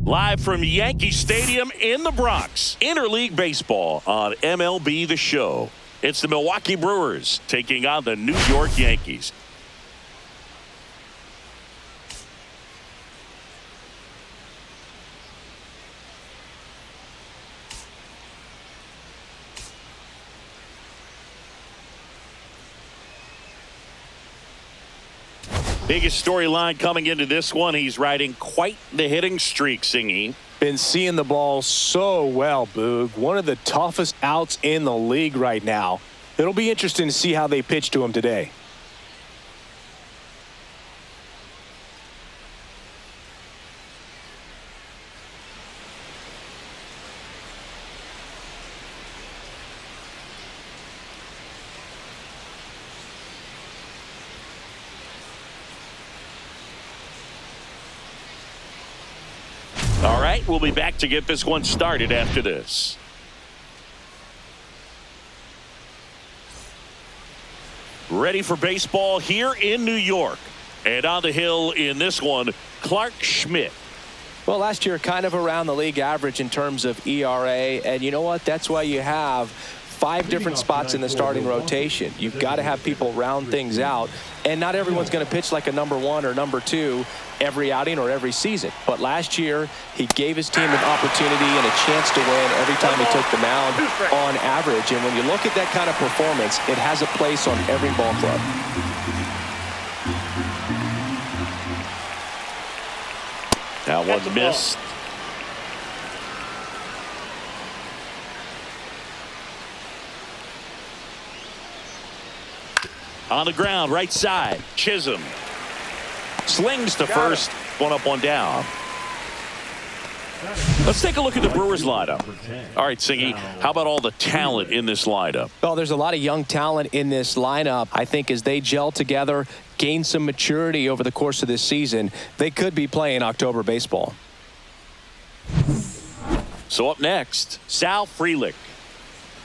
Live from Yankee Stadium in the Bronx, interleague baseball on MLB The Show. It's the Milwaukee Brewers taking on the New York Yankees. Biggest storyline coming into this one. He's riding quite the hitting streak, Singy. Been seeing the ball so well, Boog. One of the toughest outs in the league right now. It'll be interesting to see how they pitch to him today. All right, we'll be back to get this one started after this. Ready for baseball here in New York. And on the hill in this one, Clark Schmidt. Well, last year kind of around the league average in terms of ERA. And you know what? That's why you have 5 different spots in the starting rotation. You've got to have people round things out. And not everyone's going to pitch like a number 1 or number 2 every outing or every season. But last year, he gave his team an opportunity and a chance to win every time he took the mound on average. And when you look at that kind of performance, it has a place on every ball club. That one missed. On the ground, right side, Chisholm. Slings to first, one up, one down. Let's take a look at the Brewers lineup. All right, Singy, how about all the talent in this lineup? Well, there's a lot of young talent in this lineup. I think as they gel together, gain some maturity over the course of this season, they could be playing October baseball. So up next, Sal Frelick.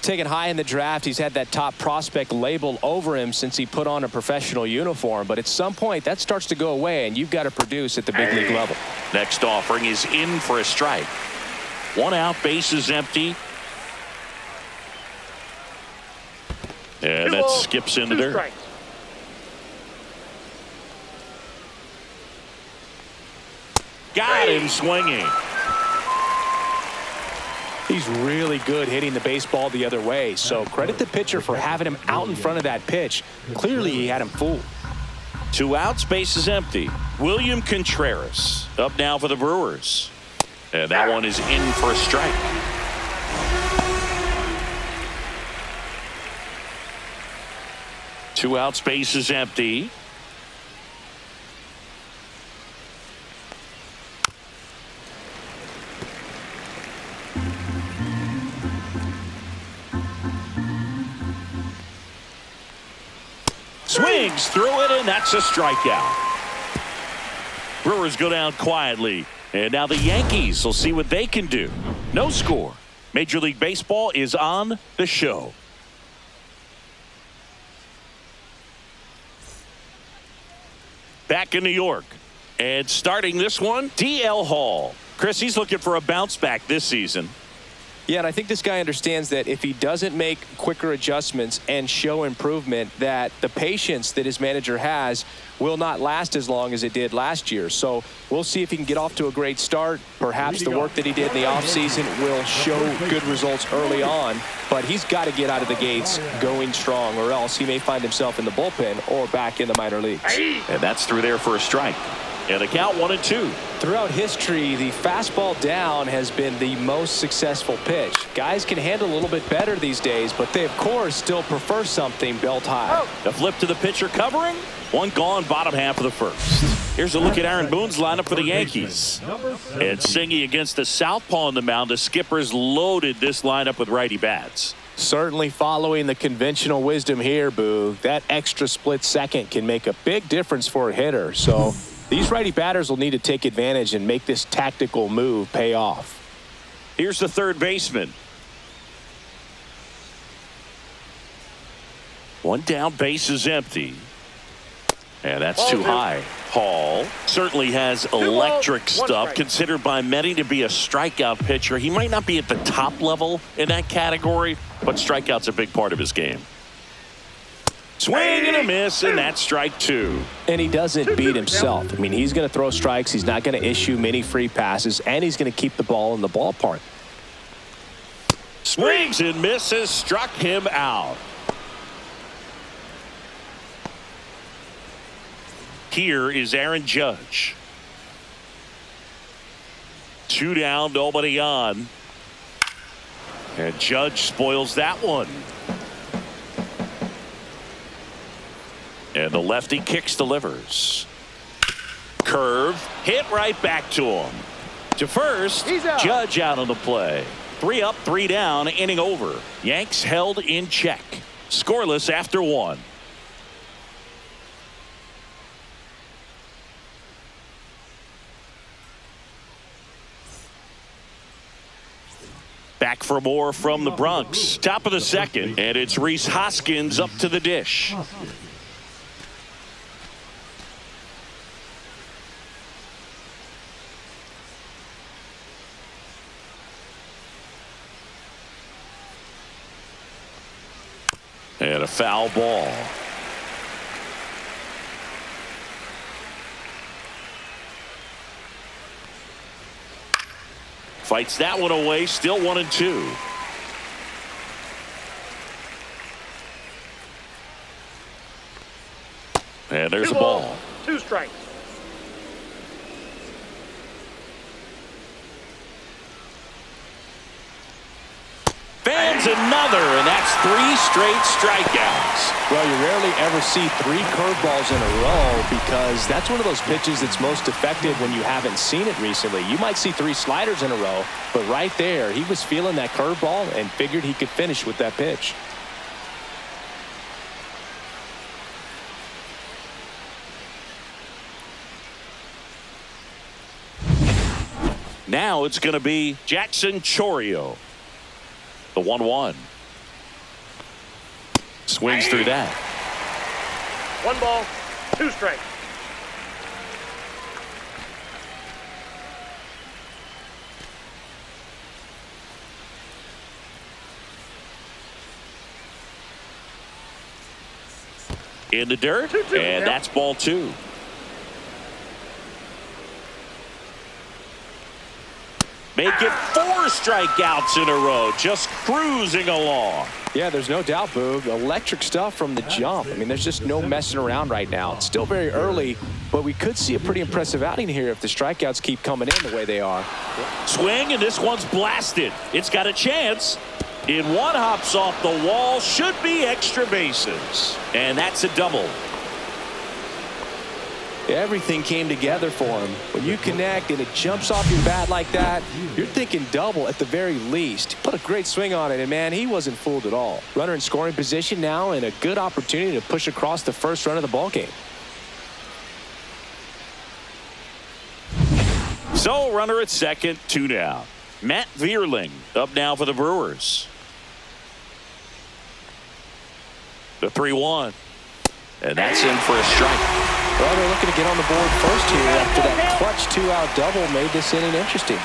Taken high in the draft, he's had that top prospect label over him since he put on a professional uniform. But at some point, that starts to go away, and you've got to produce at the big league level. Next offering is in for a strike. 1 out, bases empty. And that skips in the dirt. Got him swinging. He's really good hitting the baseball the other way. So credit the pitcher for having him out in front of that pitch. Clearly, he had him fooled. 2 outs, bases empty. William Contreras up now for the Brewers. And that one is in for a strike. Two outs, bases empty. Swings through it, and that's a strikeout. Brewers go down quietly, and now the Yankees will see what they can do. No score. Major League Baseball is on the show. Back in New York, and starting this one, D.L. Hall. Chris, he's looking for a bounce back this season. Yeah, and I think this guy understands that if he doesn't make quicker adjustments and show improvement, that the patience that his manager has will not last as long as it did last year. So we'll see if he can get off to a great start. Perhaps the work that he did in the offseason will show good results early on, but he's got to get out of the gates going strong, or else he may find himself in the bullpen or back in the minor leagues. And that's through there for a strike. And the count 1-2. Throughout history, the fastball down has been the most successful pitch. Guys can handle a little bit better these days, but they, of course, still prefer something belt high. The flip to the pitcher covering. One gone, bottom half of the first. Here's a look at Aaron Boone's lineup for the Yankees. And Singy against the southpaw on the mound. The Skippers loaded this lineup with righty bats. Certainly following the conventional wisdom here, Boo. That extra split second can make a big difference for a hitter. So these righty batters will need to take advantage and make this tactical move pay off. Here's the third baseman. One down, base is empty. And that's too high. Hall certainly has electric stuff, considered by many to be a strikeout pitcher. He might not be at the top level in that category, but strikeout's a big part of his game. Swing and a miss, and that's strike two. And he doesn't beat himself. I mean, he's going to throw strikes. He's not going to issue many free passes, and he's going to keep the ball in the ballpark. Swings and misses, struck him out. Here is Aaron Judge. 2 down, nobody on. And Judge spoils that one. And the lefty kicks, delivers. Curve, hit right back to him. To first, Judge out on the play. 3 up, 3 down, inning over. Yanks held in check. Scoreless after 1. Back for more from the Bronx. Top of the second, and it's Rhys Hoskins up to the dish. And a foul ball. Fights that one away, still 1-2. And there's a ball. 2 strikes. Fans another, and that's 3 straight strikeouts. Well, you rarely ever see 3 curveballs in a row because that's one of those pitches that's most effective when you haven't seen it recently. You might see 3 sliders in a row, but right there, he was feeling that curveball and figured he could finish with that pitch. Now it's going to be Jackson Chourio. The 1-1. Swings through that. 1 ball, 2 strikes. In the dirt, and that's ball 2. Make it 4 strikeouts in a row, just cruising along. Yeah, there's no doubt, Boog. Electric stuff from the jump. I mean, there's just no messing around right now. It's still very early, but we could see a pretty impressive outing here if the strikeouts keep coming in the way they are. Swing, and this one's blasted. It's got a chance. In one, hops off the wall, should be extra bases. And that's a double. Everything came together for him. When you connect and it jumps off your bat like that, you're thinking double at the very least. He put a great swing on it, and man, he wasn't fooled at all. Runner in scoring position now, and a good opportunity to push across the first run of the ballgame. So, runner at second, 2 down. Matt Vierling up now for the Brewers. The 3-1. And that's in for a strike. Well, they're looking to get on the board first here after that clutch 2-out double made this inning interesting.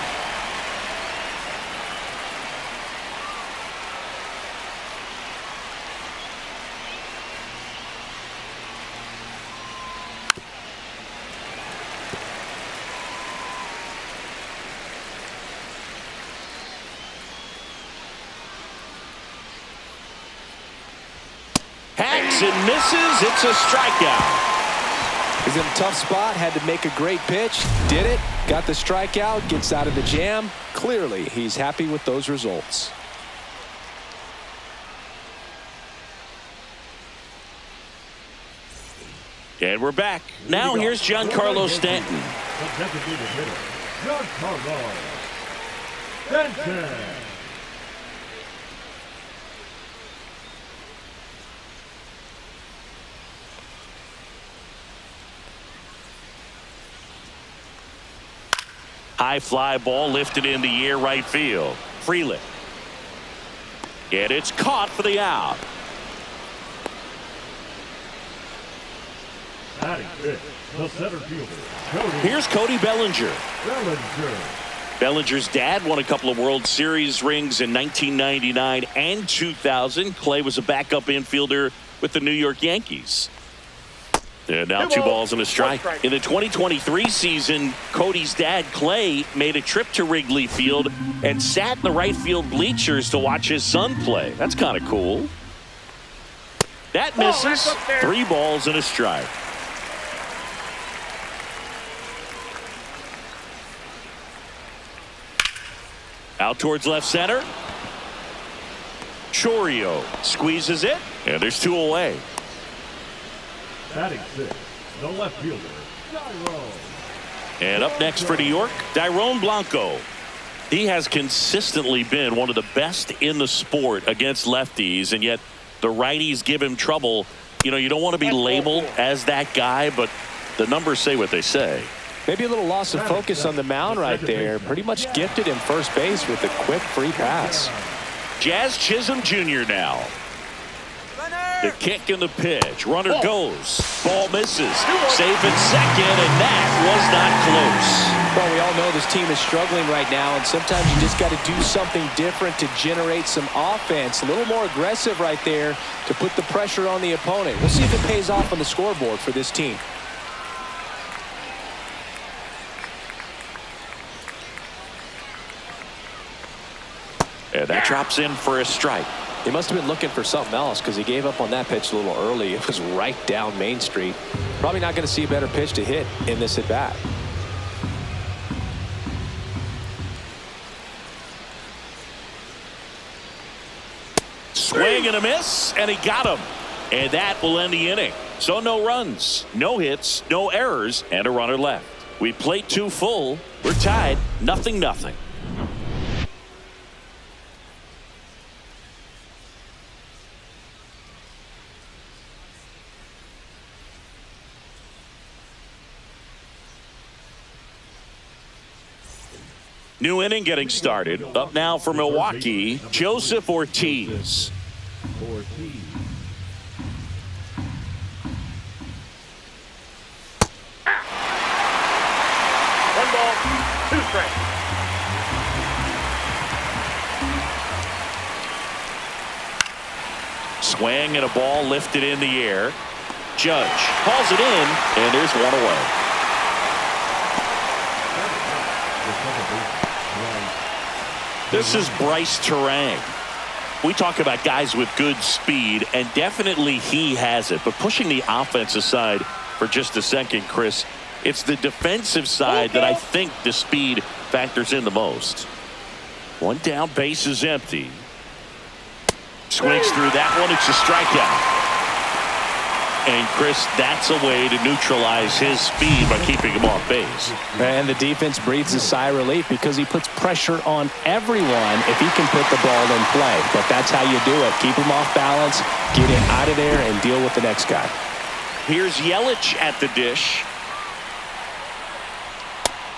Hacks and misses. It's a strikeout. He's in a tough spot, had to make a great pitch, did it, got the strikeout, gets out of the jam. Clearly, he's happy with those results. And we're back. Now here's Giancarlo Stanton. Giancarlo Stanton. High fly ball lifted in the air, right field. Freeland. And it's caught for the out. Batting fifth, the center fielder, Here's Cody Bellinger. Bellinger. Bellinger's dad won a couple of World Series rings in 1999 and 2000. Clay was a backup infielder with the New York Yankees. And now 2 balls and a strike. In the 2023 season, Cody's dad, Clay, made a trip to Wrigley Field and sat in the right field bleachers to watch his son play. That's kind of cool. That misses. 3 balls and a strike. Out towards left center. Chorio squeezes it, and there's 2 away. Batting sixth, the left fielder, Tyrone. And up next for New York, Tyrone Blanco. He has consistently been one of the best in the sport against lefties, and yet the righties give him trouble. You know, you don't want to be labeled as that guy, but the numbers say what they say. Maybe a little loss of focus on the mound right there. Pretty much gifted him first base with a quick free pass. Jazz Chisholm Jr. now. The kick and the pitch. Runner goes. Ball misses. Safe at second, and that was not close. Well, we all know this team is struggling right now, and sometimes you just got to do something different to generate some offense. A little more aggressive right there to put the pressure on the opponent. We'll see if it pays off on the scoreboard for this team. And that drops in for a strike. He must have been looking for something else because he gave up on that pitch a little early. It was right down Main Street. Probably not going to see a better pitch to hit in this at bat. Swing and a miss, and he got him. And that will end the inning. So no runs, no hits, no errors, and a runner left. We played 2 full. We're tied 0-0. New inning getting started. Up now for Milwaukee, Joseph Ortiz. Ortiz. One ball, 2 strikes. Swing and a ball lifted in the air. Judge hauls it in, and there's 1 away. This is Bryce Terang. We talk about guys with good speed, and definitely he has it. But pushing the offense aside for just a second, Chris, it's the defensive side that I think the speed factors in the most. 1 down, base is empty. Swings through that one. It's a strikeout. And, Chris, that's a way to neutralize his speed by keeping him off base. And the defense breathes a sigh of relief because he puts pressure on everyone if he can put the ball in play. But that's how you do it. Keep him off balance, get him out of there, and deal with the next guy. Here's Yelich at the dish.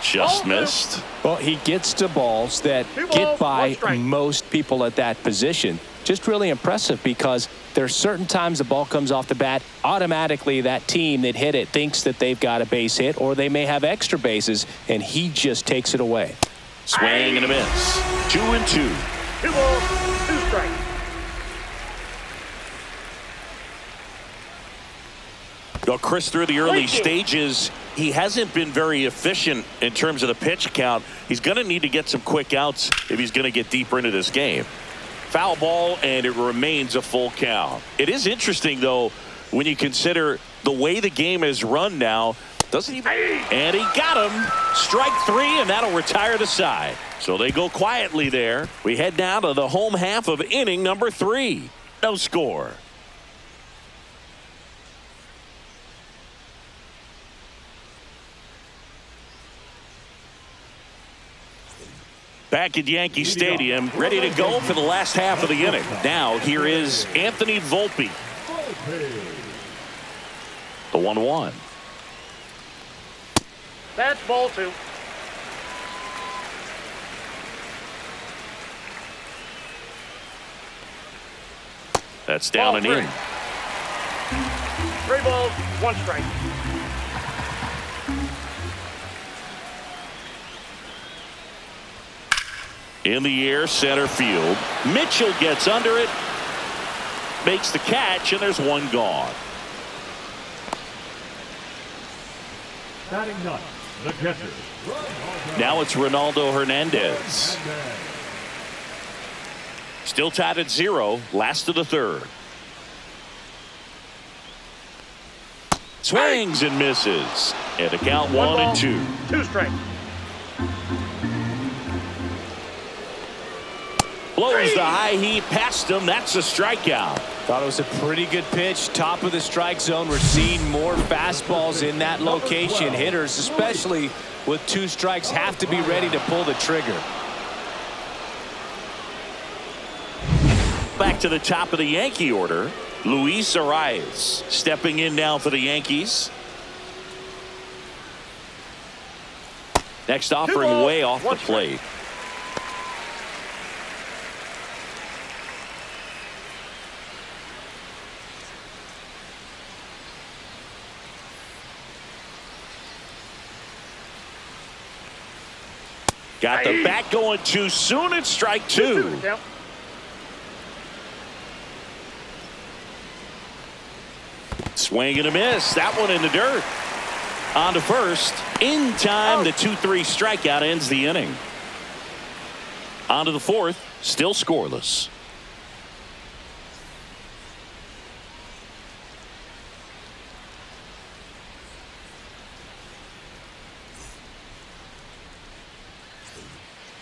Just missed. Well, he gets to balls that get by most people at that position. Just really impressive because there are certain times the ball comes off the bat, automatically that team that hit it thinks that they've got a base hit or they may have extra bases, and he just takes it away. Swing and a miss. 2-2. 2 balls, 2 strikes. Well, Chris, through the early stages, he hasn't been very efficient in terms of the pitch count. He's going to need to get some quick outs if he's going to get deeper into this game. Foul ball, and it remains a full count. It is interesting, though, when you consider the way the game is run now. Doesn't even. And he got him. Strike 3, and that'll retire the side. So they go quietly there. We head now to the home half of inning number 3. No score. Back at Yankee Stadium, ready to go for the last half of the inning. Now, here is Anthony Volpe. The 1-1. That's ball 2. That's down and in. 3 balls, 1 strike. In the air, center field. Mitchell gets under it, makes the catch, and there's 1 gone. Batting ninth, the catcher. Now it's Ronaldo Hernandez. Still tied at 0, last of the 3rd. Swings and misses. And the count 1 ball, and 2. 2 strikes. Blows the high heat past him. That's a strikeout. Thought it was a pretty good pitch. Top of the strike zone. We're seeing more fastballs in that location. Hitters, especially with 2 strikes, have to be ready to pull the trigger. Back to the top of the Yankee order. Luis Arias stepping in now for the Yankees. Next offering balls, way off the 1 strike. plate. Got the bat going too soon. It's strike 2. Count. Swing and a miss. That one in the dirt. On to first. In time, the 2-3 strikeout ends the inning. On to the 4th. Still scoreless.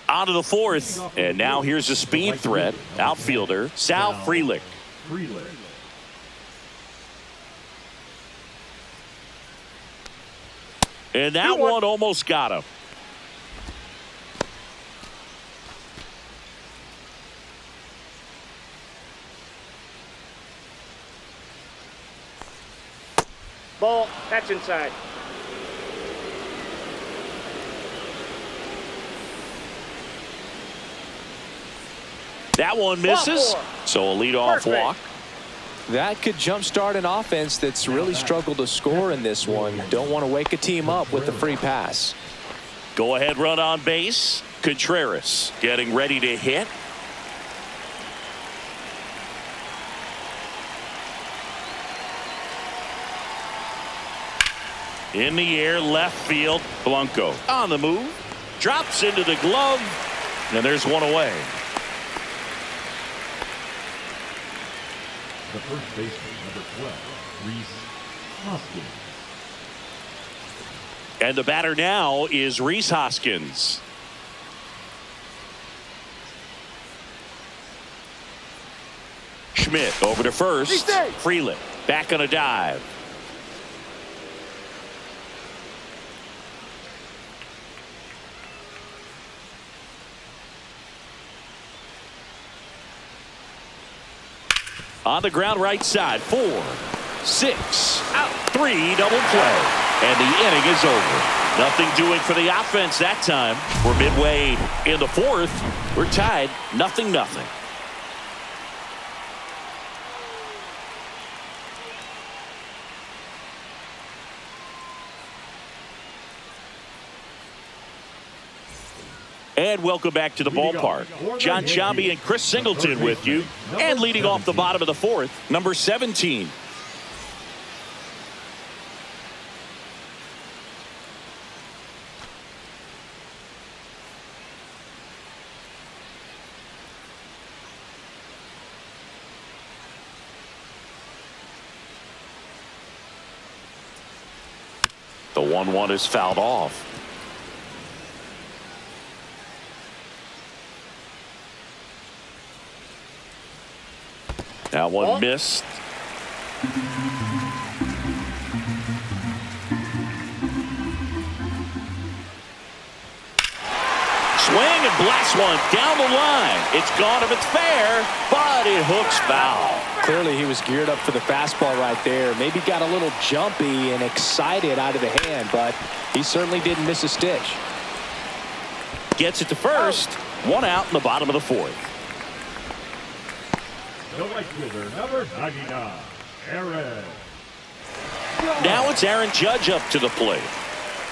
On to the 4th. And now here's a speed threat. Outfielder Sal Frelick. And that one almost got him. Ball, that's inside. That one misses. So a leadoff Perfect. walk. That could jumpstart an offense that's really struggled to score in this one. Don't want to wake a team up with the free pass. Go ahead run on base. Contreras getting ready to hit. In the air, left field. Blanco on the move. Drops into the glove. And there's one away. The first baseman, number 12, Rhys Hoskins. And the batter now is Rhys Hoskins. Schmidt over to first. Frelick back on a dive. On the ground right side. 4, 6 out. 3 double play. And the inning is over. Nothing doing for the offense that time. We're midway in the 4th. We're tied 0-0. And welcome back to the ballpark. John Sciambi and Chris Singleton with you. And leading off the bottom of the 4th, number 17. The 1-1 is fouled off. That one missed. Swing and blast one down the line. It's gone if it's fair, but it hooks foul. Clearly he was geared up for the fastball right there. Maybe got a little jumpy and excited out of the hand, but he certainly didn't miss a stitch. Gets it to first. 1 out in the bottom of the 4th. The right fielder, number 99, Aaron. Now it's Aaron Judge up to the plate.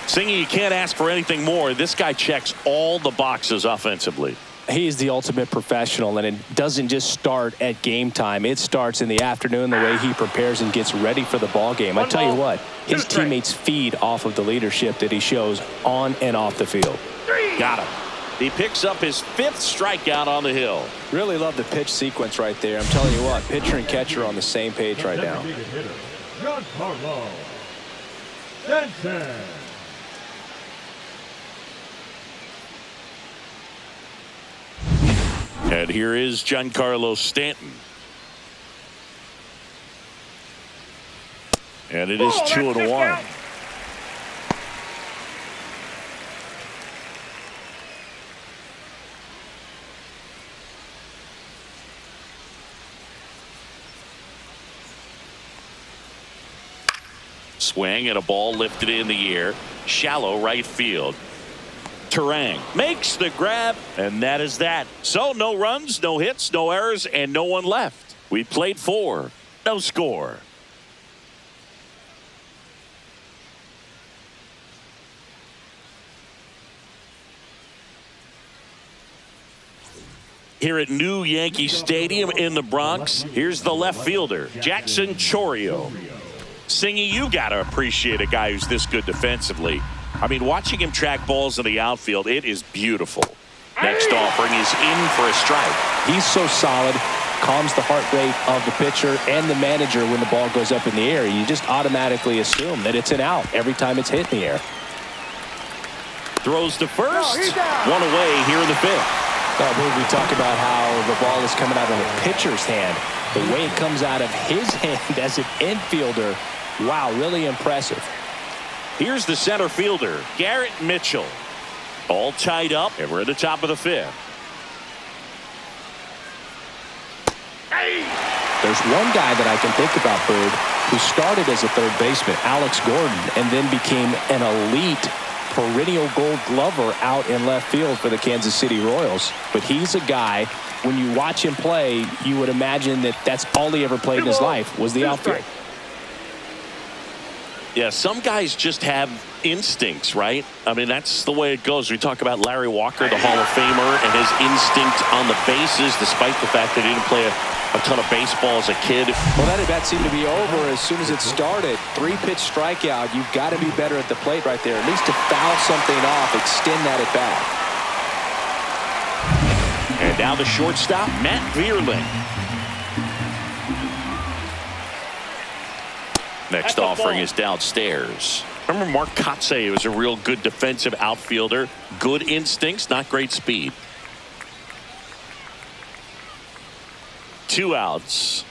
Singy, you can't ask for anything more. This guy checks all the boxes offensively. He's the ultimate professional, and it doesn't just start at game time. It starts in the afternoon, the way he prepares and gets ready for the ball game. I tell you what, his teammates feed off of the leadership that he shows on and off the field. Got him. He picks up his 5th strikeout on the hill. Really love the pitch sequence right there. I'm telling you what, pitcher and catcher are on the same page right now. Giancarlo Stanton. And here is Giancarlo Stanton. And it is 2-1. Swing and a ball lifted in the air. Shallow right field. Terang makes the grab, and that is that. So no runs, no hits, no errors, and no one left. We played 4. No score. Here at New Yankee Stadium in the Bronx, here's the left fielder, Jackson Chourio. Singy, you got to appreciate a guy who's this good defensively. I mean, watching him track balls in the outfield, it is beautiful. Next offering is in for a strike. He's so solid, calms the heart rate of the pitcher and the manager when the ball goes up in the air. You just automatically assume that it's an out every time it's hit in the air. Throws to first. One away here in the 5th. We talk about how the ball is coming out of the pitcher's hand. The way it comes out of his hand as an infielder, wow, really impressive. Here's the center fielder, Garrett Mitchell. All tied up, and we're at the top of the 5th. There's one guy that I can think about, Bird, who started as a third baseman, Alex Gordon, and then became an elite perennial gold glover out in left field for the Kansas City Royals. But he's a guy, when you watch him play, you would imagine that that's all he ever played in his life was the outfield. Yeah, some guys just have instincts, right? I mean, that's the way it goes. We talk about Larry Walker, the Hall of Famer, and his instinct on the bases, despite the fact that he didn't play a ton of baseball as a kid. Well, that at bat seemed to be over as soon as it started. 3-pitch strikeout. You've got to be better at the plate right there, at least to foul something off, extend that at bat. And now the shortstop, Matt Vierling. Next offering is downstairs. Remember Mark Kotze was a real good defensive outfielder. Good instincts, not great speed. 2 outs.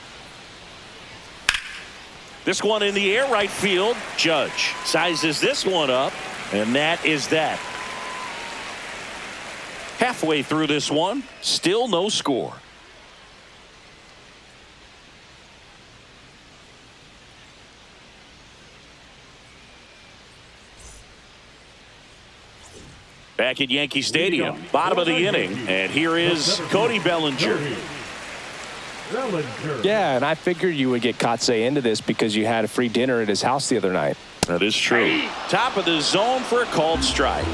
This one in the air, right field. Judge sizes this one up, and that is that. Halfway through this one, still no score. Back at Yankee Stadium, bottom of the inning, and here is Cody Bellinger. Yeah, and I figured you would get Kotze into this because you had a free dinner at his house the other night. That is true. Top of the zone for a called strike.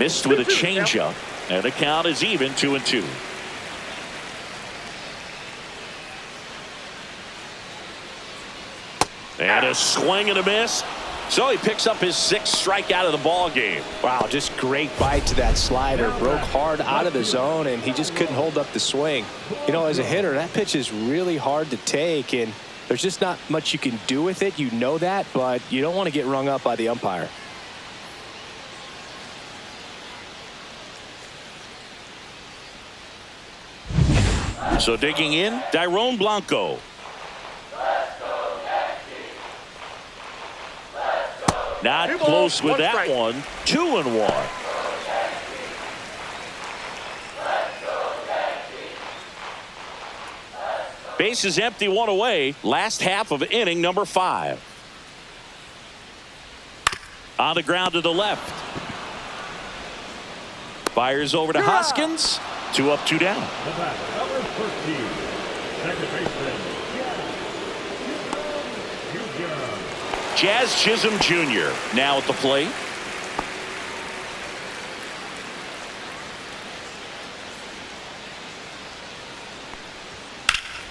Missed with a changeup, and the count is even 2-2. And a swing and a miss. So he picks up his 6th strikeout of the ball game. Wow, just great bite to that slider. Broke hard out of the zone, and he just couldn't hold up the swing. You know, as a hitter, that pitch is really hard to take, and there's just not much you can do with it. You know that, but you don't want to get rung up by the umpire. So digging in, Dairon Blanco. Not close with that one. 2-1. Base is empty, 1 away. Last half of inning number 5. On the ground to the left. Fires over to Hoskins. 2 up, 2 down. The batter, number 13, second baseman, Jazz Chisholm Jr. now at the plate.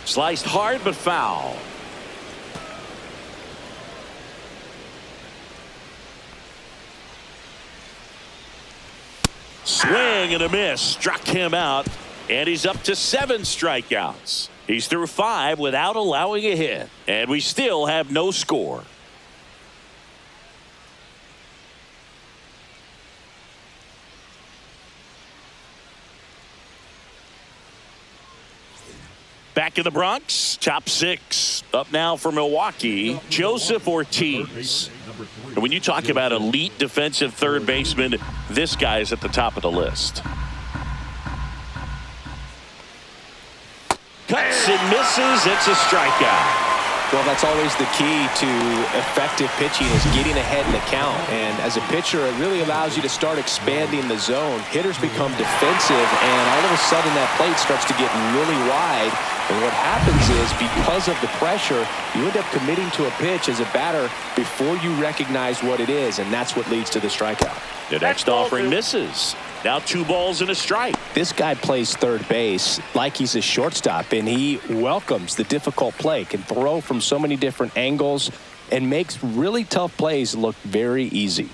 Sliced hard but foul. Swing and a miss. Struck him out. And he's up to 7 strikeouts. He's through 5 without allowing a hit. And we still have no score. Back in the Bronx, top 6. Up now for Milwaukee, Joseph Ortiz. And when you talk about elite defensive third baseman, this guy is at the top of the list. Cuts and misses. It's a strikeout. Well, that's always the key to effective pitching, is getting ahead in the count. And as a pitcher, it really allows you to start expanding the zone. Hitters become defensive, and all of a sudden that plate starts to get really wide. And what happens is, because of the pressure, you end up committing to a pitch as a batter before you recognize what it is, and that's what leads to the strikeout. The next offering misses. Now 2 balls and a strike. This guy plays third base like he's a shortstop, and he welcomes the difficult play, can throw from so many different angles, and makes really tough plays look very easy.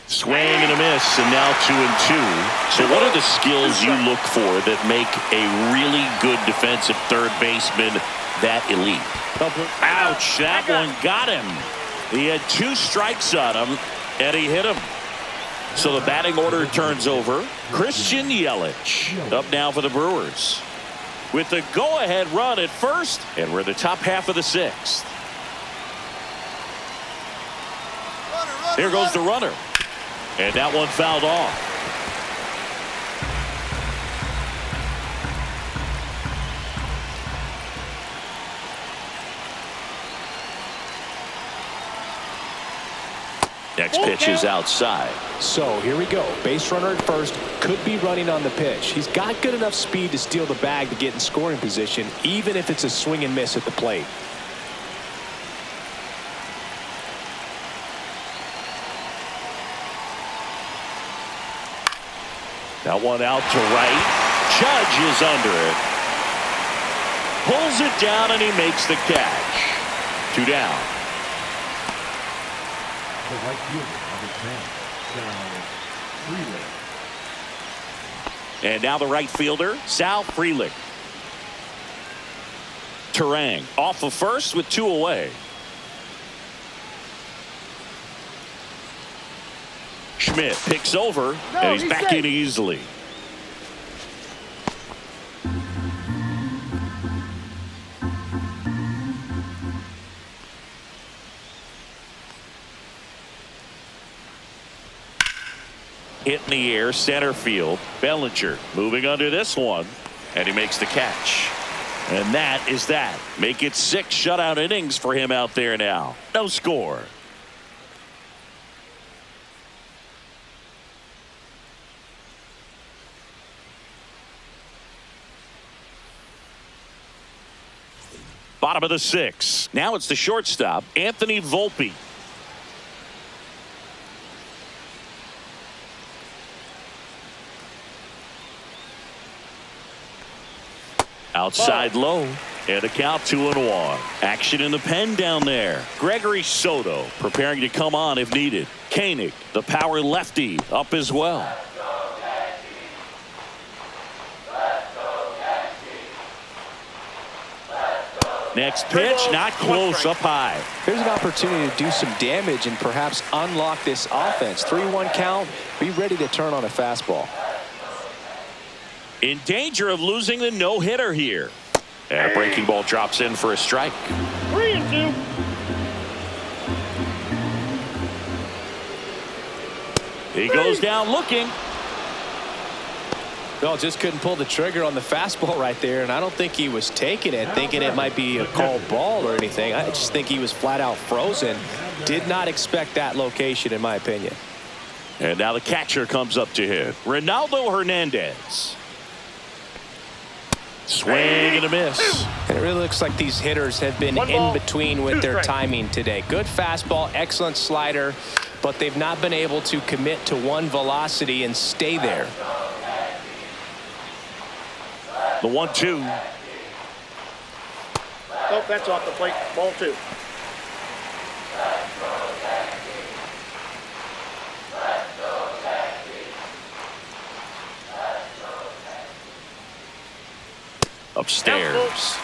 Swing and a miss, and now 2 and 2. So what are the skills you look for that make a really good defensive third baseman that elite? Ouch, that one got him. He had 2 strikes on him, and he hit him. So the batting order turns over. Christian Yelich up now for the Brewers with the go-ahead run at first, and we're in the top half of the 6th. Here goes the runner, and that one fouled off. Next pitch is outside. So here we go. Base runner at first, could be running on the pitch. He's got good enough speed to steal the bag to get in scoring position, even if it's a swing and miss at the plate. That one out to right. Judge is under it. Pulls it down and he makes the catch. 2 down. the right fielder, number 10, Sal Frelick. And now the right fielder, Sal Frelick. Terang off of first with 2 away. Schmidt picks over, and he's back in easily. Hit in the air, center field. Bellinger moving under this one, and he makes the catch. And that is that. Make it 6 shutout innings for him out there now. No score. Bottom of the 6th. Now it's the shortstop, Anthony Volpe. Outside low, and a count 2-1. Action in the pen down there. Gregory Soto preparing to come on if needed. Koenig, the power lefty, up as well. Next pitch, not close, up high. Here's an opportunity to do some damage and perhaps unlock this offense. 3-1 count. Be ready to turn on a fastball. In danger of losing the no-hitter here. And a breaking ball drops in for a strike. 3-2. He goes down looking. Well, just couldn't pull the trigger on the fastball right there, and I don't think he was taking it, thinking it might be a called ball or anything. I just think he was flat out frozen. Did not expect that location, in my opinion. And now the catcher comes up to hit. Ronaldo Hernandez. Swing and a miss. And it really looks like these hitters have been in between with their timing today. Good fastball, excellent slider, but they've not been able to commit to one velocity and stay there. The 1-2. Oh, that's off the plate. Ball 2. Upstairs.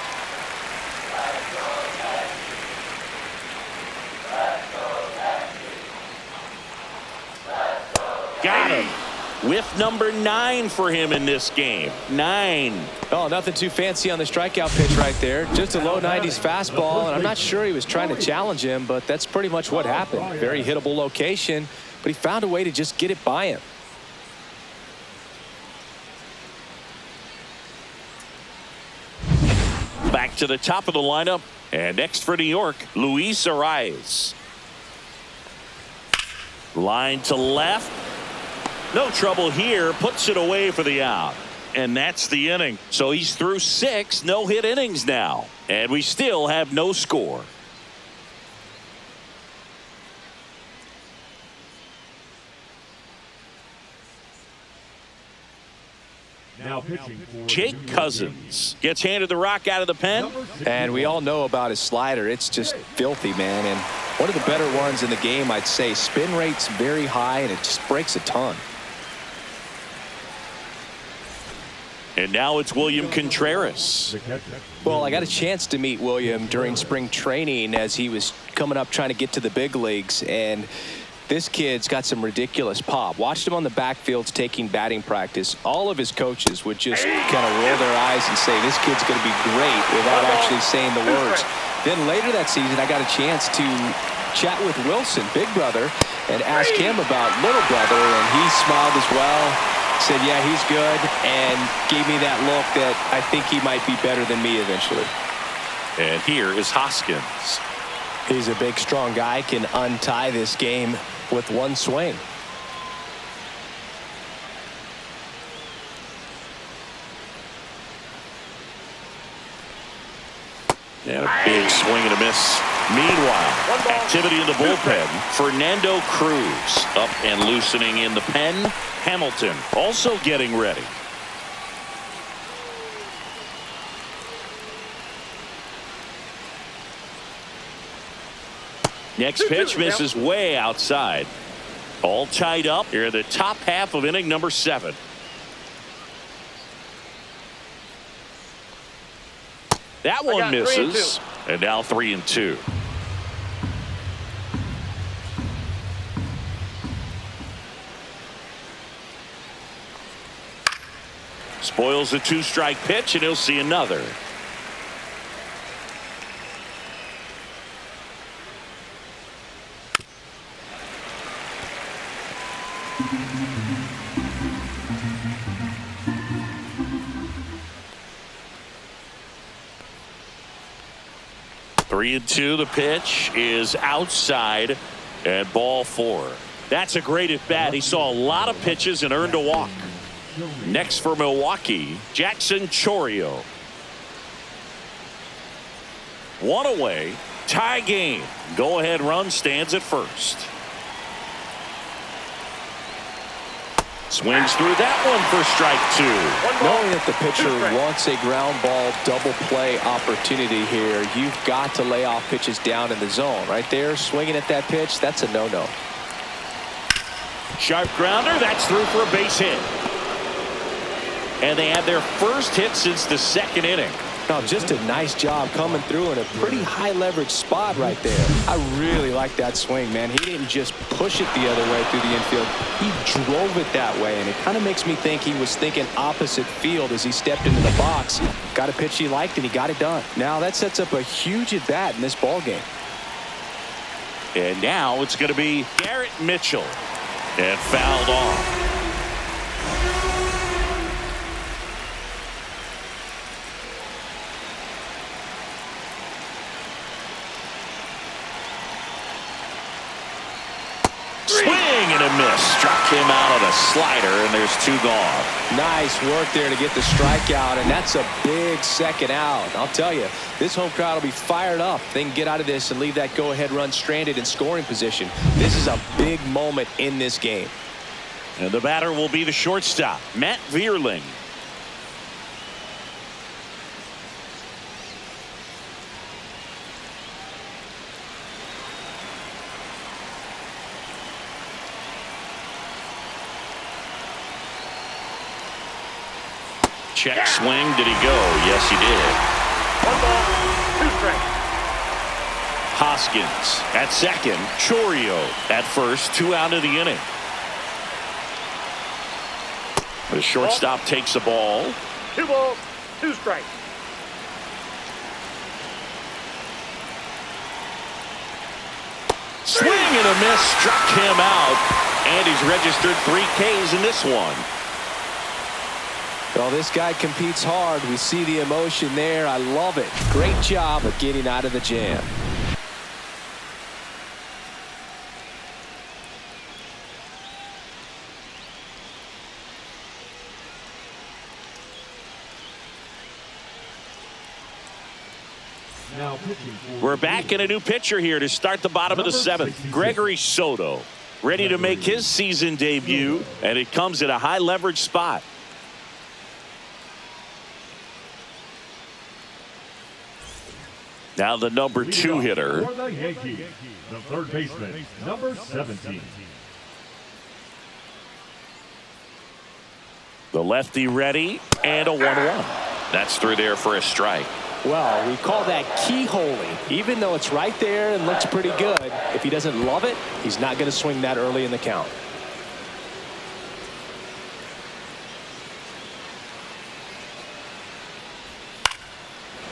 Got him. With number 9 for him in this game. 9. Oh, nothing too fancy on the strikeout pitch right there. Just a low 90s fastball, and I'm not sure he was trying to challenge him, but that's pretty much what happened. Very hittable location, but he found a way to just get it by him. Back to the top of the lineup. And next for New York, Luis Arraez. Line to left. No trouble here. Puts it away for the out. And that's the inning. So he's through 6 no-hit innings now. And we still have no score. Now pitching for Jake Cousins gets handed the rock out of the pen. And we all know about his slider. It's just filthy, man. And one of the better ones in the game, I'd say. Spin rate's very high, and it just breaks a ton. And now it's William Contreras. the catcher. Well, I got a chance to meet William during spring training as he was coming up trying to get to the big leagues. And this kid's got some ridiculous pop. Watched him on the backfields taking batting practice. All of his coaches would just kind of roll their eyes and say, this kid's going to be great, without actually saying the words. Then later that season, I got a chance to chat with Wilson, big brother, and ask him about little brother, and he smiled as well. Said, yeah, he's good, and gave me that look that I think he might be better than me eventually. And here is Hoskins. He's a big, strong guy, can untie this game with one swing. And a big swing and a miss. Meanwhile, activity in the bullpen. Fernando Cruz up and loosening in the pen. Hamilton also getting ready. Next pitch misses way outside. All tied up here in the top half of inning number 7. That one misses. And now 3-2. Spoils the 2-strike pitch, and he'll see another. Three and 2. The pitch is outside, and ball 4. That's a great at bat. He saw a lot of pitches and earned a walk. Next for Milwaukee, Jackson Chourio. 1 away, tie game. Go ahead run stands at first. Swings through that one for strike 2. Knowing that the pitcher wants a ground ball double play opportunity here, you've got to lay off pitches down in the zone. Right there, swinging at that pitch, that's a no-no. Sharp grounder, that's through for a base hit. And they had their first hit since the 2nd inning. No, just a nice job coming through in a pretty high leverage spot right there. I really like that swing, man. He didn't just push it the other way through the infield. He drove it that way, and it kind of makes me think he was thinking opposite field as he stepped into the box. Got a pitch he liked, and he got it done. Now that sets up a huge at bat in this ball game. And now it's going to be Garrett Mitchell. And fouled off. Swing and a miss. Struck him out on a slider, and there's 2 gone. Nice work there to get the strikeout, and that's a big second out. I'll tell you, this home crowd will be fired up. They can get out of this and leave that go-ahead run stranded in scoring position. This is a big moment in this game. And the batter will be the shortstop, Matt Vierling. Check swing. Did he go? Yes, he did. 1 ball, 2 strikes. Hoskins at second. Chorio at first. 2 out of the inning. The shortstop takes the ball. 2 balls, 2 strikes. Swing and a miss. Struck him out. And he's registered 3 Ks in this one. Well, this guy competes hard. We see the emotion there. I love it. Great job of getting out of the jam. Now pitching for We're back in a new pitcher here to start the bottom of the 7th. Gregory Soto, ready to make his season debut, and it comes at a high leverage spot. Now the number 2 hitter. For the Yankees, the third baseman, number 17. The lefty ready, and a 1-1. That's through there for a strike. Well, we call that keyholing. Even though it's right there and looks pretty good, if he doesn't love it, he's not going to swing that early in the count.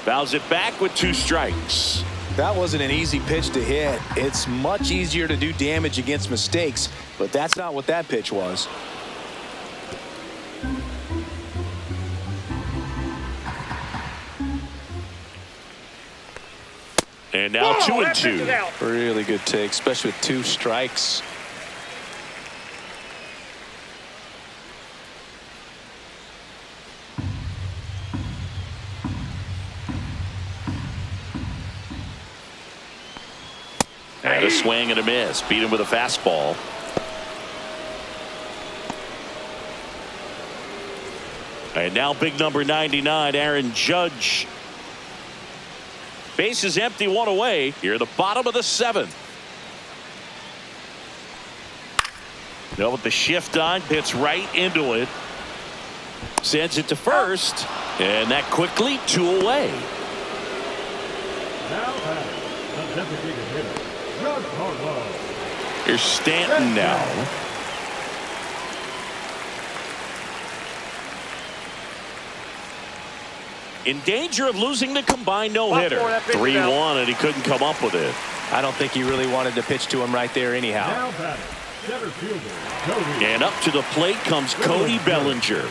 Fouls it back with 2 strikes. That wasn't an easy pitch to hit. It's much easier to do damage against mistakes, but that's not what that pitch was. And now 2-2. Really good take, especially with 2 strikes. And a swing and a miss. Beat him with a fastball. And now big number 99, Aaron Judge. Base is empty, 1 away. Here, the bottom of the 7th. Now with the shift on, hits right into it. Sends it to first. And that quickly 2 away. Now batting, the designated hitter, Giancarlo. Here's Stanton now. In danger of losing the combined no-hitter. 3-1, and he couldn't come up with it. I don't think he really wanted to pitch to him right there anyhow. Now batting, center fielder, Cody. And up to the plate comes Cody Bellinger.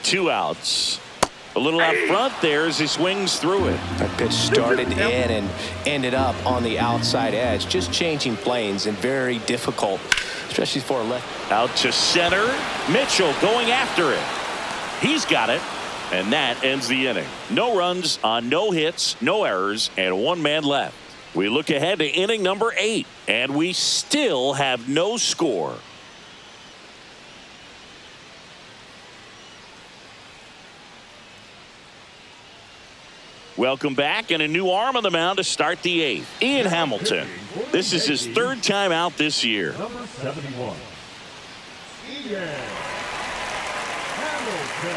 Two outs. A little out front there as he swings through it. That pitch started in and ended up on the outside edge. Just changing planes and very difficult, especially for a left. Out to center. Mitchell going after it. He's got it. And that ends the inning. No runs on no hits, no errors, and 1 man left. We look ahead to inning number 8, and we still have no score. Welcome back, and a new arm on the mound to start the 8th. Ian Hamilton. This is his 3rd time out this year. Number 71, Ian Hamilton.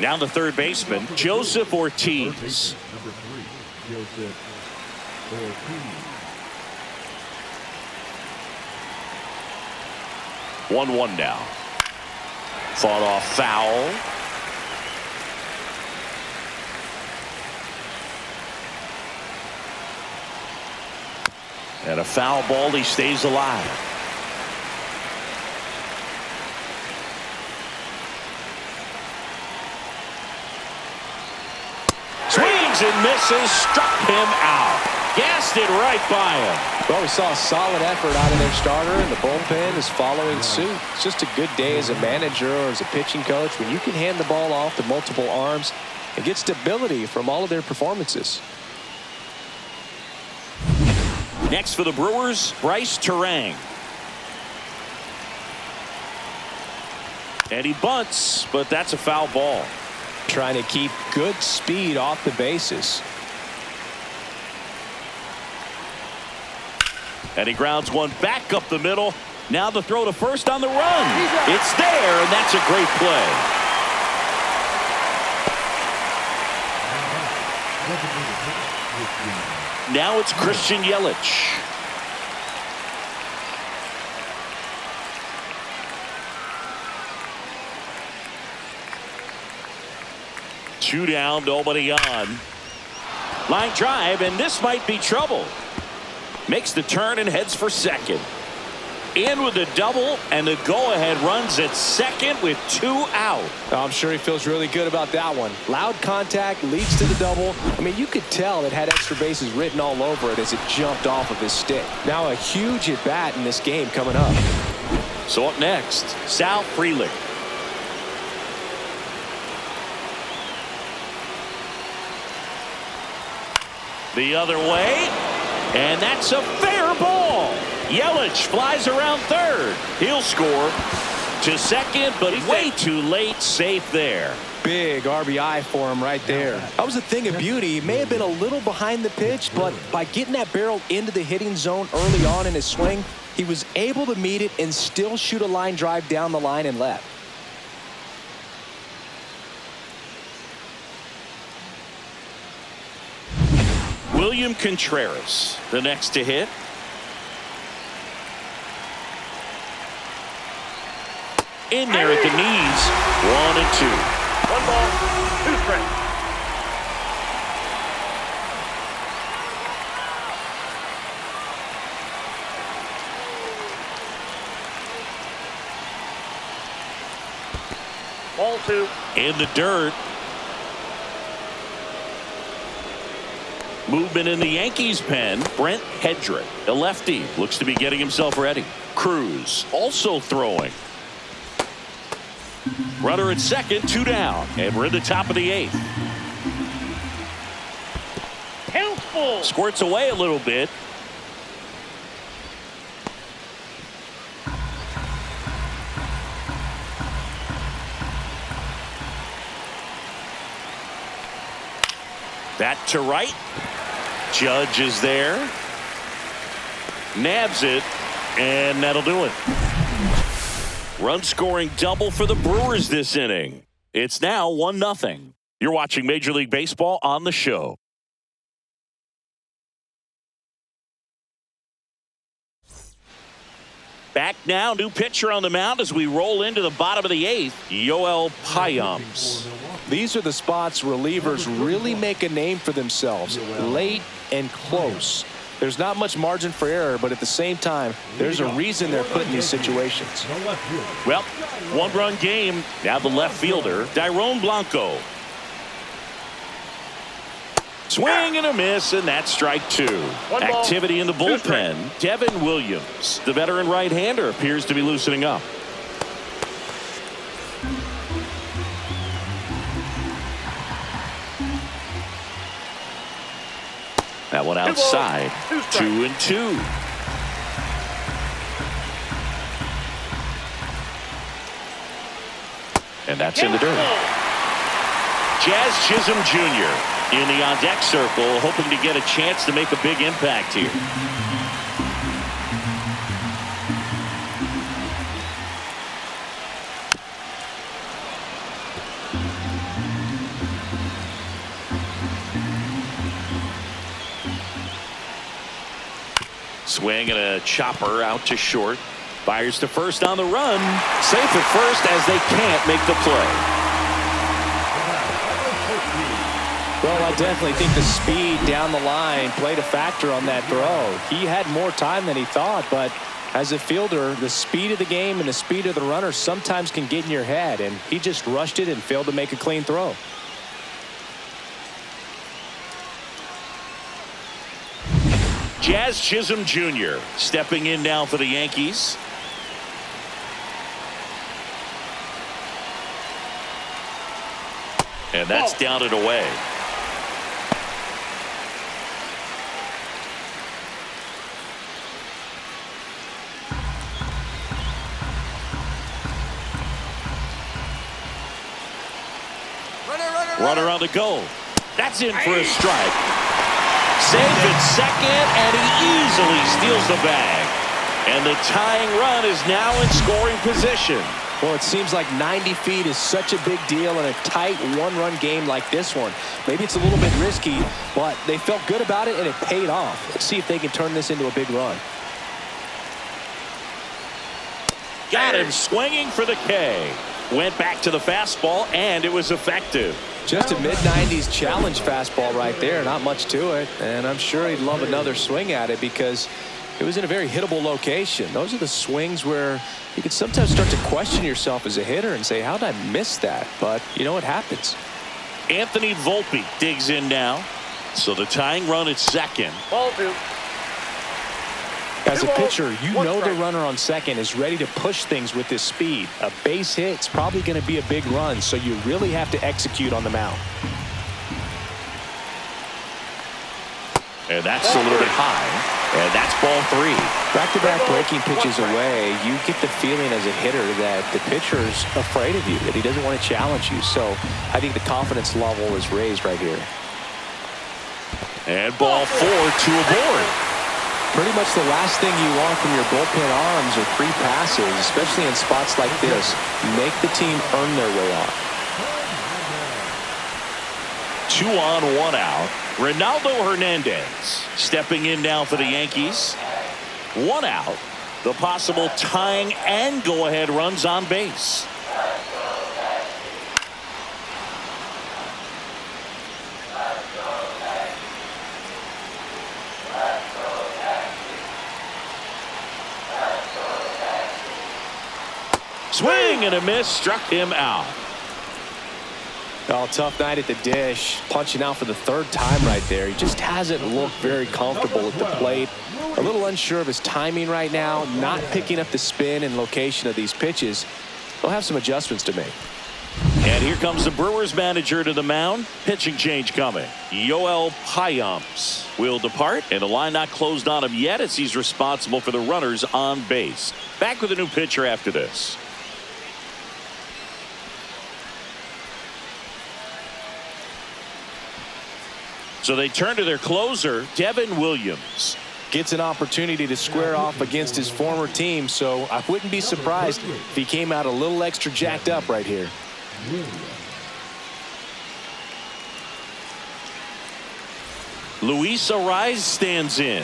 Now the third baseman, Joseph Ortiz. Number 3, Joseph Ortiz. 1-1 now. Fought off foul. And a foul ball, he stays alive. swings and misses, struck him out. Gassed it right by him. Well, we saw a solid effort out of their starter, and the bullpen is following suit. It's just a good day as a manager or as a pitching coach when you can hand the ball off to multiple arms and get stability from all of their performances. Next for the Brewers, Bryce Terang. And he bunts, but that's a foul ball. Trying to keep good speed off the bases. And he grounds one back up the middle. Now the throw to first on the run. It's there, and that's a great play. Now it's Christian Yelich. Two down, nobody on. Line drive, and this might be trouble. Makes the turn and heads for second. In with a double, and the go-ahead runs at second with 2 out. I'm sure he feels really good about that one. Loud contact leads to the double. I mean, you could tell it had extra bases written all over it as it jumped off of his stick. Now a huge at-bat in this game coming up. So up next, Sal Frelick. The other way, and that's a fair ball. Yelich flies around third. He'll score to second, but way too late. Safe there. Big RBI for him right there. That was a thing of beauty. He may have been a little behind the pitch, but by getting that barrel into the hitting zone early on in his swing, he was able to meet it and still shoot a line drive down the line and left. William Contreras, the next to hit. In there at the knees. 1 and 2. 1 ball, 2 strikes. Ball 2. In the dirt. Movement in the Yankees pen. Brent Hedrick, a lefty, looks to be getting himself ready. Cruz also throwing. Runner at second, 2 down, and we're in the top of the 8th. Count full. Squirts away a little bit. That to right. Judge is there. Nabs it, and that'll do it. Run scoring double for the Brewers this inning. It's now 1-0. You're watching Major League Baseball on the show. Back now, new pitcher on the mound as we roll into the bottom of the 8th, Yoel Payams. These are the spots relievers really make a name for themselves, late and close. There's not much margin for error, but at the same time, there's a reason they're put in these situations. Well, 1-run game. Now the left fielder, Dairon Blanco. Swing and a miss, and that's strike 2. Activity in the bullpen. Devin Williams, the veteran right-hander, appears to be loosening up. That one outside. 2 and 2. And that's in the dirt. Jazz Chisholm Jr. in the on-deck circle, hoping to get a chance to make a big impact here. Swing and a chopper out to short. Fires to first on the run. Safe at first as they can't make the play. Well, I definitely think the speed down the line played a factor on that throw. He had more time than he thought, but as a fielder, the speed of the game and the speed of the runner sometimes can get in your head, and he just rushed it and failed to make a clean throw. Jazz Chisholm Jr. stepping in now for the Yankees. And that's down and away. Runner on the goal. That's in for a strike. Safe at second, and he easily steals the bag. And the tying run is now in scoring position. Well, it seems like 90 feet is such a big deal in a tight one-run game like this one. Maybe it's a little bit risky, but they felt good about it, and it paid off. Let's see if they can turn this into a big run. Got him swinging for the K. Went back to the fastball, and it was effective. Just a mid-90s challenge fastball right there. Not much to it, and I'm sure he'd love another swing at it because it was in a very hittable location. Those are the swings where you can sometimes start to question yourself as a hitter and say, how did I miss that? But, you know, it happens. Anthony Volpe digs in now. So the tying run at second. Ball 2. As a pitcher, you know the runner on second is ready to push things with his speed. A base hit's probably going to be a big run, so you really have to execute on the mound. And that's a little bit high. And that's ball 3. Back-to-back breaking pitches away, you get the feeling as a hitter that the pitcher's afraid of you, that he doesn't want to challenge you. So I think the confidence level is raised right here. And ball 4, 2 aboard. Pretty much the last thing you want from your bullpen arms are free passes, especially in spots like this. Make the team earn their way on. 2 on, 1 out. Ronaldo Hernandez stepping in now for the Yankees. 1 out. The possible tying and go-ahead runs on base. Swing and a miss, struck him out. Oh, tough night at the dish. Punching out for the 3rd time right there. He just hasn't looked very comfortable at the plate. A little unsure of his timing right now. Not picking up the spin and location of these pitches. He'll have some adjustments to make. And here comes the Brewers manager to the mound. Pitching change coming. Yoel Payamps will depart, and the line not closed on him yet as he's responsible for the runners on base. Back with a new pitcher after this. So they turn to their closer, Devin Williams. Gets an opportunity to square off against his former team, so I wouldn't be surprised if he came out a little extra jacked up right here. Luis Ariz stands in.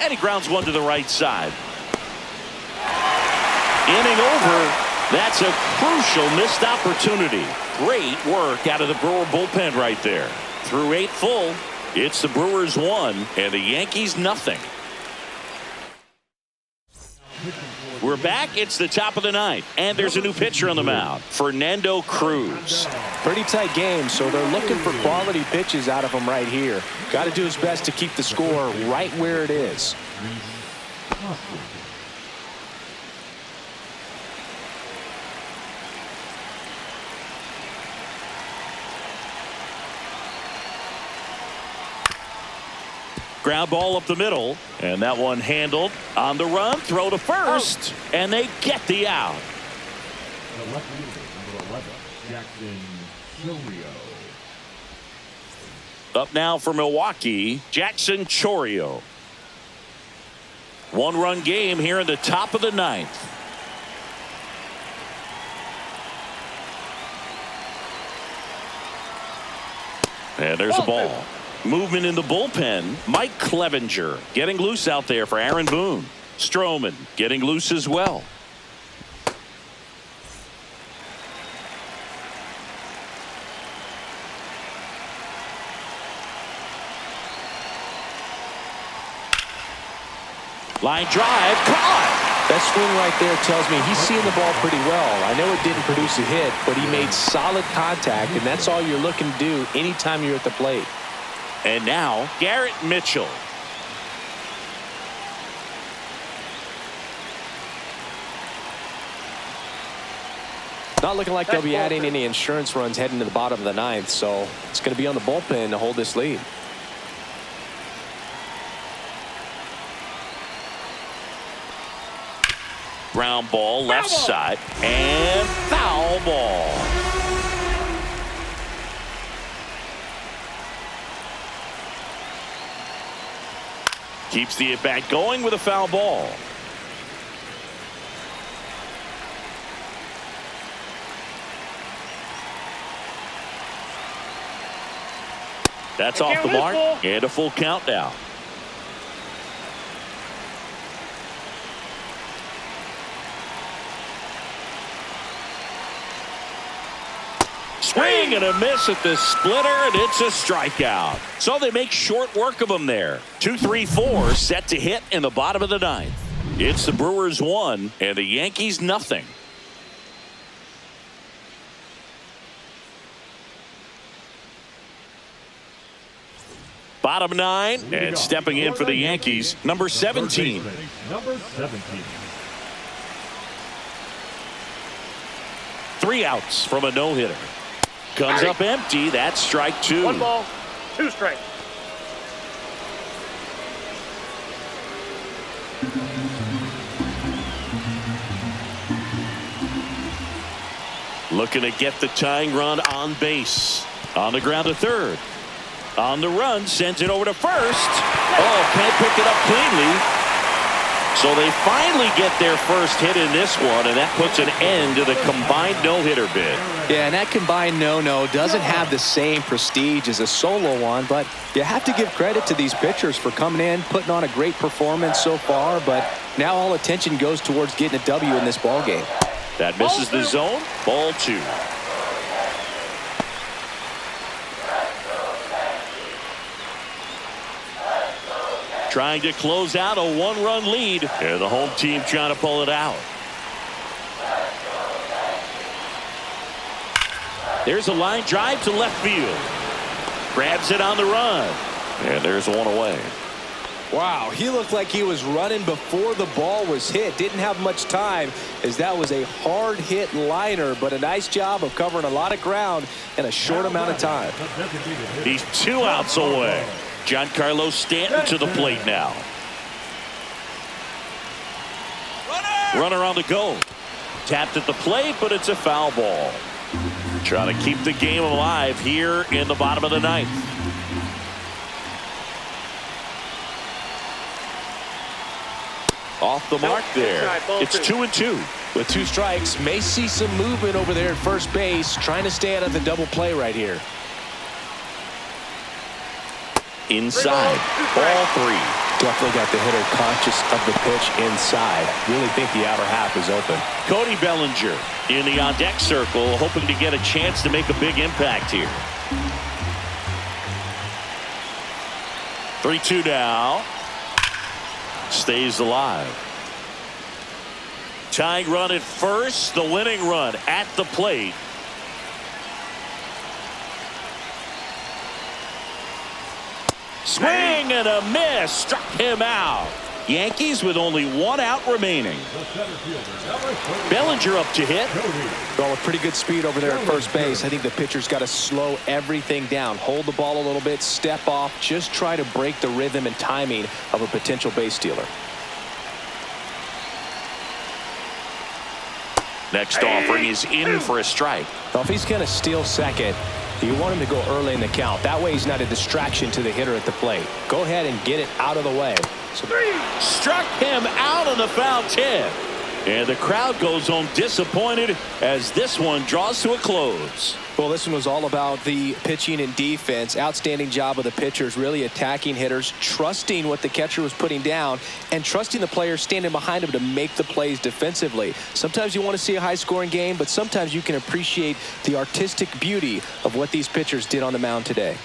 And he grounds one to the right side. Inning over. That's a crucial missed opportunity. Great work out of the Brewer bullpen right there. Through 8 full, it's the Brewers 1 and the Yankees nothing. We're back. It's the top of the 9th, and there's a new pitcher on the mound, Fernando Cruz. Pretty tight game, so they're looking for quality pitches out of him right here. Got to do his best to keep the score right where it is. Ground ball up the middle, and that one handled on the run. Throw to first, and they get the out. The left fielder, number 11, Jackson Chorio. Up now for Milwaukee, Jackson Chorio. 1-run game here in the top of the 9th. And there's a ball. Movement in the bullpen. Mike Clevenger getting loose out there for Aaron Boone. Stroman getting loose as well. Line drive caught. That swing right there tells me he's seeing the ball pretty well. I know it didn't produce a hit, but he made solid contact, and that's all you're looking to do anytime you're at the plate. And now, Garrett Mitchell. Not looking like they'll be adding any insurance runs heading to the bottom of the ninth, so it's going to be on the bullpen to hold this lead. Ground ball left side and foul ball. Keeps the at bat going with a foul ball. That's off the mark and a full count now. Swing and a miss at the splitter, and it's a strikeout. So they make short work of him there. 2-3-4 set to hit in the bottom of the ninth. It's the Brewers 1 and the Yankees nothing. Bottom 9, and stepping in for the Yankees, number 17. Number 17. 3 outs from a no-hitter. Comes up empty. That's strike 2. 1 ball, 2 strikes. Looking to get the tying run on base. On the ground to third. On the run, sends it over to first. Oh, can't pick it up cleanly. So they finally get their first hit in this one, and that puts an end to the combined no-hitter bid. Yeah, and that combined no-no doesn't have the same prestige as a solo one, but you have to give credit to these pitchers for coming in, putting on a great performance so far, but now all attention goes towards getting a W in this ball game. That misses the zone. Ball 2. Trying to close out a 1-run lead, and the home team trying to pull it out. There's a line drive to left field. Grabs it on the run, and there's one away. Wow, he looked like he was running before the ball was hit. Didn't have much time, as that was a hard hit liner, but a nice job of covering a lot of ground in a short amount of time. He's 2 outs away. Giancarlo Stanton to the plate now. Runner on the go. Tapped at the plate, but it's a foul ball. Trying to keep the game alive here in the bottom of the ninth. Off the mark there. It's 2-2. With 2 strikes, may see some movement over there at first base, trying to stay out of the double play right here. Inside. Ball 3. Definitely got the hitter conscious of the pitch inside. Really think the outer half is open. Cody Bellinger in the on-deck circle, hoping to get a chance to make a big impact here. 3-2 now. Stays alive. Tying run at first, the winning run at the plate. Swing and a miss, struck him out. Yankees with only 1 out remaining. Bellinger up to hit. Well, with pretty good speed over there at first base, I think the pitcher's got to slow everything down. Hold the ball a little bit, step off, just try to break the rhythm and timing of a potential base stealer. Next offering is in for a strike. Well, if he's going to steal second, you want him to go early in the count. That way he's not a distraction to the hitter at the plate. Go ahead and get it out of the way. Struck him out on the foul tip. And the crowd goes home disappointed as this one draws to a close. Well, this one was all about the pitching and defense. Outstanding job of the pitchers, really attacking hitters, trusting what the catcher was putting down, and trusting the players standing behind him to make the plays defensively. Sometimes you want to see a high-scoring game, but sometimes you can appreciate the artistic beauty of what these pitchers did on the mound today.